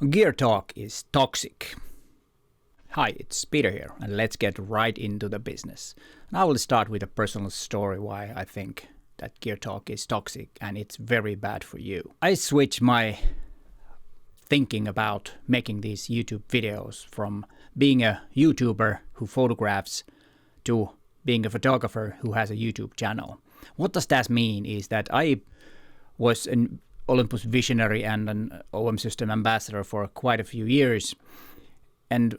Gear talk is toxic. Hi, it's Peter here, and let's get right into the business. And I will start with a personal story why I think that gear talk is toxic and it's very bad for you. I switched my thinking about making these YouTube videos from being a YouTuber who photographs to being a photographer who has a YouTube channel. What does that mean is that I was an Olympus visionary and an OM system ambassador for quite a few years. And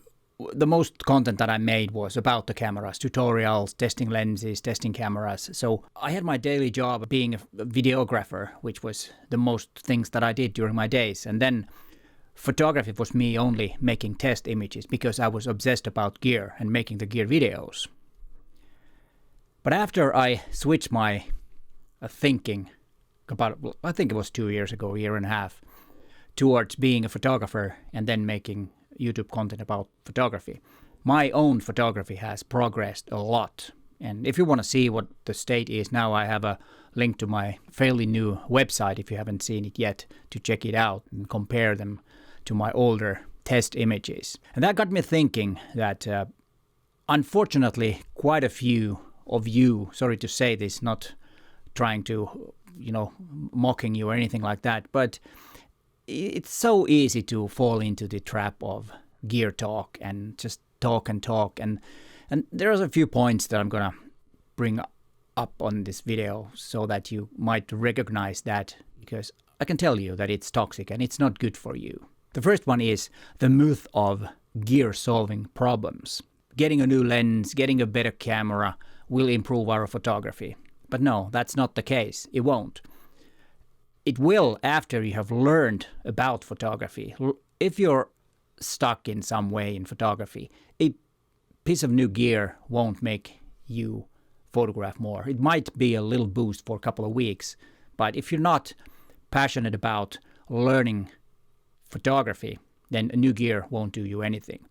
the most content that I made was about the cameras, tutorials, testing lenses, testing cameras. So I had my daily job being a videographer, which was the most things that I did during my days. And then photography was me only making test images because I was obsessed about gear and making the gear videos. But after I switched my thinking about, I think it was 2 years ago, a year and a half, towards being a photographer and then making YouTube content about photography. My own photography has progressed a lot. And if you want to see what the state is now, I have a link to my fairly new website, if you haven't seen it yet, to check it out and compare them to my older test images. And that got me thinking that unfortunately quite a few of you, sorry to say this, not trying to, mocking you or anything like that, but it's so easy to fall into the trap of gear talk and just talk and talk. And there's a few points that I'm going to bring up on this video so that you might recognize that, because I can tell you that it's toxic and it's not good for you. The first one is the myth of gear solving problems. Getting a new lens, getting a better camera will improve our photography. But no, that's not the case. It won't. It will after you have learned about photography. If you're stuck in some way in photography, a piece of new gear won't make you photograph more. It might be a little boost for a couple of weeks, but if you're not passionate about learning photography, then a new gear won't do you anything.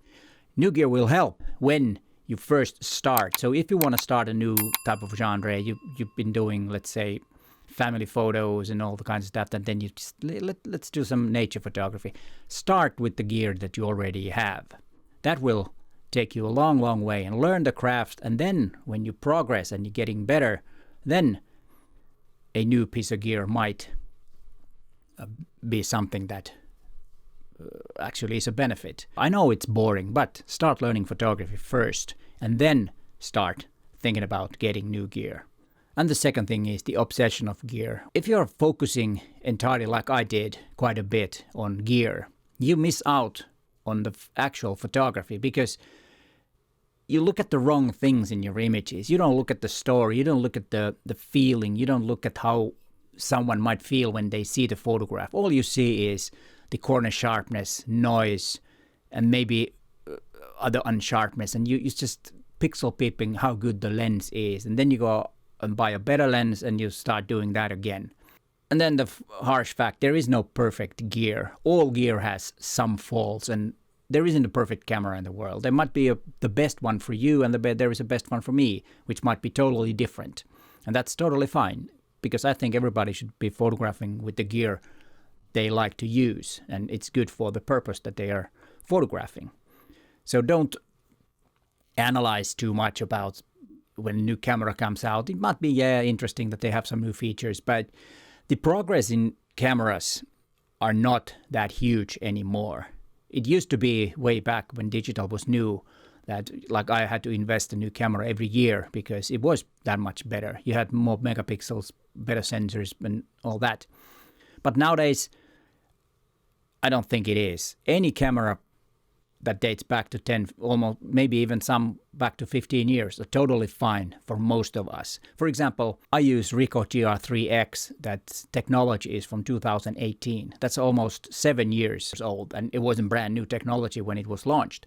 New gear will help when you first start. So if you want to start a new type of genre, you've been doing, let's say, family photos and all the kinds of stuff, and then you just, let's do some nature photography. Start with the gear that you already have. That will take you a long, long way, and learn the craft. And then when you progress and you're getting better, then a new piece of gear might be something that actually is a benefit. I know it's boring, but start learning photography first and then start thinking about getting new gear. And the second thing is the obsession of gear. If you're focusing entirely, like I did, quite a bit on gear, you miss out on the actual photography because you look at the wrong things in your images. You don't look at the story, you don't look at the feeling, you don't look at how someone might feel when they see the photograph. All you see is the corner sharpness, noise, and maybe other unsharpness, and you just pixel peeping how good the lens is, and then you go and buy a better lens and you start doing that again. And then the harsh fact, there is no perfect gear. All gear has some faults, and there isn't a perfect camera in the world. There might be the best one for you, and there is a best one for me, which might be totally different. And that's totally fine, because I think everybody should be photographing with the gear they like to use, and it's good for the purpose that they are photographing. So don't analyze too much about when a new camera comes out. It might be interesting that they have some new features, but the progress in cameras are not that huge anymore. It used to be way back when digital was new that like I had to invest a new camera every year because it was that much better. You had more megapixels, better sensors and all that. But nowadays, I don't think it is. Any camera that dates back to 10, almost maybe even some back to 15 years are totally fine for most of us. For example, I use Ricoh GR3X. That technology is from 2018. That's almost 7 years old, and it wasn't brand new technology when it was launched.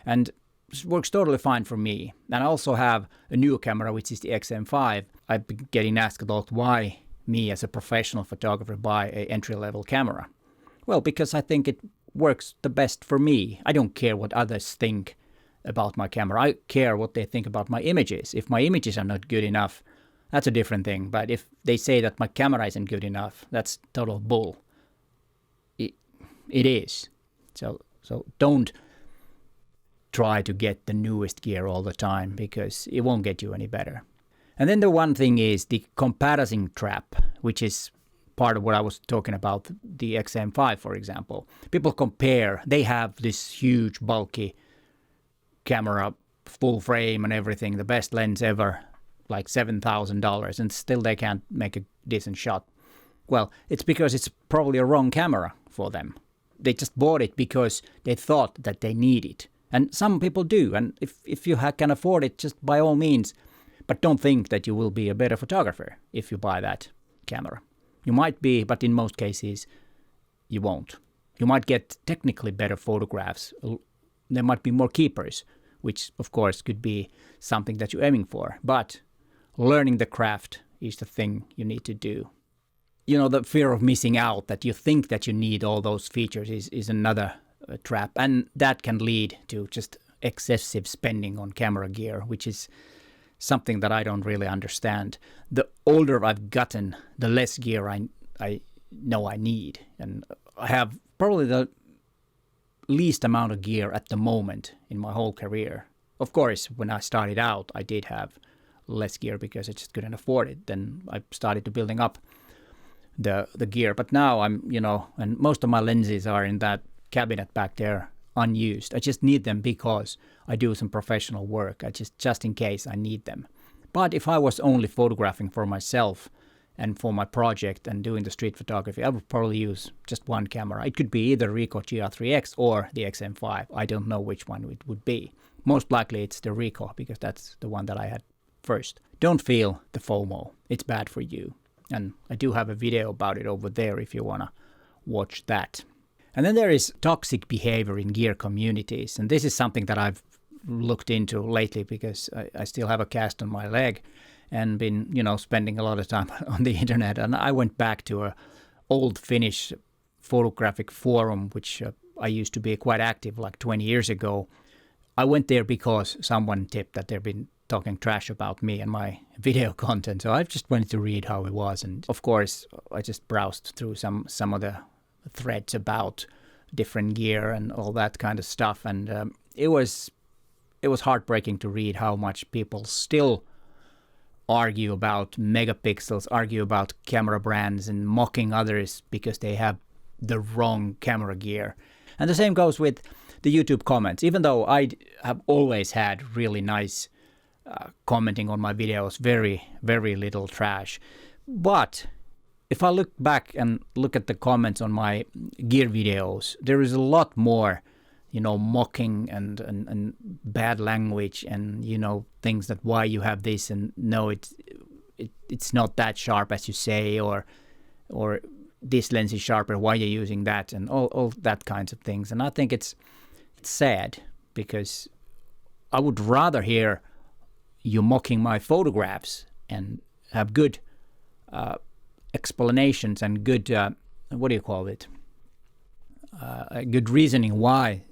And it works totally fine for me. And I also have a new camera, which is the XM5. I've been getting asked a lot why me as a professional photographer buy an entry-level camera. Well, because I think it works the best for me. I don't care what others think about my camera. I care what they think about my images. If my images are not good enough, that's a different thing. But if they say that my camera isn't good enough, that's total bull. It is. So don't try to get the newest gear all the time, because it won't get you any better. And then the one thing is the comparison trap, which is part of what I was talking about, the XM5, for example. People compare. They have this huge, bulky camera, full frame and everything, the best lens ever, like $7,000, and still they can't make a decent shot. Well, it's because it's probably a wrong camera for them. They just bought it because they thought that they need it. And some people do. And if you can afford it, just by all means. But don't think that you will be a better photographer if you buy that camera. You might be, but in most cases, you won't. You might get technically better photographs. There might be more keepers, which of course could be something that you're aiming for. But learning the craft is the thing you need to do. You know, the fear of missing out, that you think that you need all those features, is another trap. And that can lead to just excessive spending on camera gear, which is something that I don't really understand. The older I've gotten, the less gear I know I need. And I have probably the least amount of gear at the moment in my whole career. Of course, when I started out, I did have less gear because I just couldn't afford it. Then I started to building up the gear. But now I'm, and most of my lenses are in that cabinet back there, unused. I just need them because I do some professional work. I just in case I need them. But if I was only photographing for myself and for my project and doing the street photography, I would probably use just one camera. It could be either Ricoh GR3X or the XM5. I don't know which one it would be. Most likely it's the Ricoh, because that's the one that I had first. Don't feel the FOMO. It's bad for you. And I do have a video about it over there if you want to watch that. And then there is toxic behavior in gear communities. And this is something that I've looked into lately, because I still have a cast on my leg and been, spending a lot of time on the internet. And I went back to a old Finnish photographic forum, which I used to be quite active like 20 years ago. I went there because someone tipped that they've been talking trash about me and my video content. So I just wanted to read how it was. And of course, I just browsed through some of the threads about different gear and all that kind of stuff. And it was heartbreaking to read how much people still argue about megapixels, argue about camera brands, and mocking others because they have the wrong camera gear. And the same goes with the YouTube comments. Even though I have always had really nice commenting on my videos, very, very little trash. But if I look back and look at the comments on my gear videos, there is a lot more, mocking and bad language and, things that why you have this and no, it's not that sharp as you say, or this lens is sharper, why you're using that, and all that kinds of things. And I think it's sad, because I would rather hear you mocking my photographs and have good explanations and good good reasoning why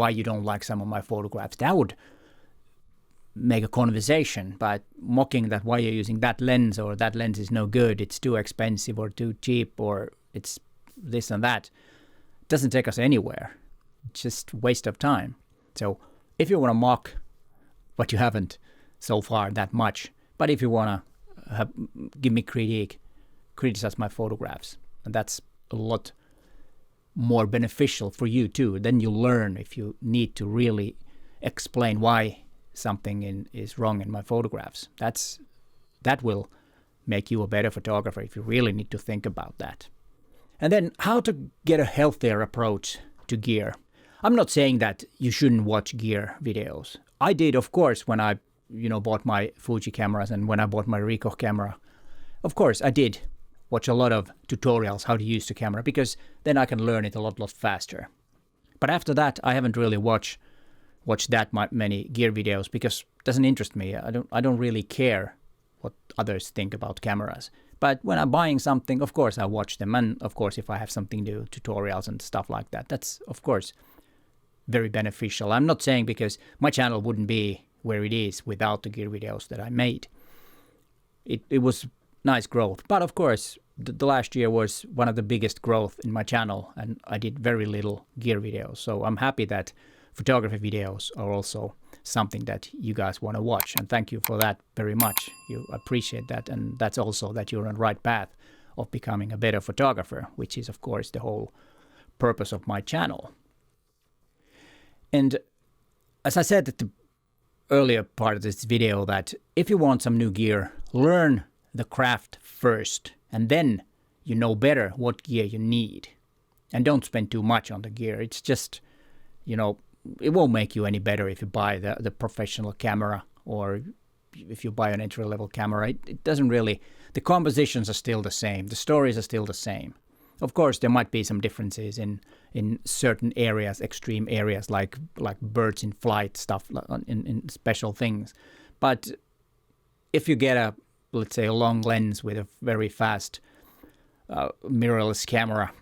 you don't like some of my photographs. That would make a conversation. But mocking that why you're using that lens, or that lens is no good, it's too expensive or too cheap, or it's this and that, doesn't take us anywhere. It's just waste of time. So if you want to mock what you haven't so far that much, but if you want to give me criticize my photographs, and that's a lot more beneficial for you too. Then you learn if you need to really explain why something is wrong in my photographs. That will make you a better photographer if you really need to think about that. And then how to get a healthier approach to gear. I'm not saying that you shouldn't watch gear videos. I did, of course, when I bought my Fuji cameras and when I bought my Ricoh camera. Of course, I did watch a lot of tutorials how to use the camera, because then I can learn it a lot faster. But after that, I haven't really watched that many gear videos, because it doesn't interest me. I don't really care what others think about cameras. But when I'm buying something, of course I watch them, and of course if I have something to tutorials and stuff like that, that's of course very beneficial. I'm not saying, because my channel wouldn't be where it is without the gear videos that I made. It was nice growth, but of course the last year was one of the biggest growth in my channel, and I did very little gear videos. So I'm happy that photography videos are also something that you guys want to watch, and thank you for that very much. You appreciate that, and that's also that you're on the right path of becoming a better photographer, which is of course the whole purpose of my channel. And as I said at the earlier part of this video, that if you want some new gear, learn the craft first, and then you know better what gear you need. And don't spend too much on the gear. It's just, you know, it won't make you any better if you buy the professional camera, or if you buy an entry-level camera. It doesn't really, the compositions are still the same, the stories are still the same. Of course, there might be some differences in certain areas, extreme areas, like birds in flight, stuff in special things. But if you get a, let's say, a long lens with a very fast mirrorless camera,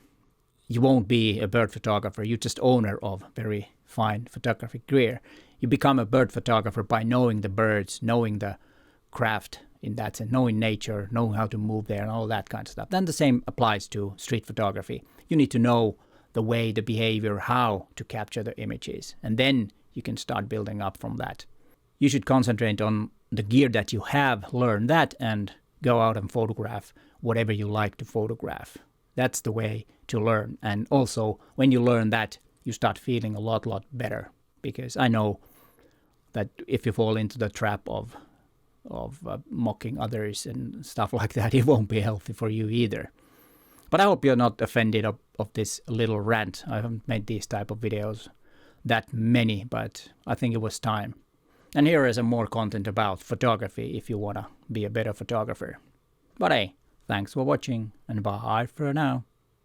you won't be a bird photographer. You're just owner of very fine photographic gear. You become a bird photographer by knowing the birds, knowing the craft in that sense, knowing nature, knowing how to move there and all that kind of stuff. Then the same applies to street photography. You need to know the way, the behavior, how to capture the images, and then you can start building up from that. You should concentrate on the gear that you have, learn that, and go out and photograph whatever you like to photograph. That's the way to learn. And also, when you learn that, you start feeling a lot better, because I know that if you fall into the trap of mocking others and stuff like that, it won't be healthy for you either. But I hope you're not offended of this little rant. I haven't made these type of videos that many, but I think it was time. And here is some more content about photography if you want to be a better photographer. But hey, thanks for watching, and bye for now.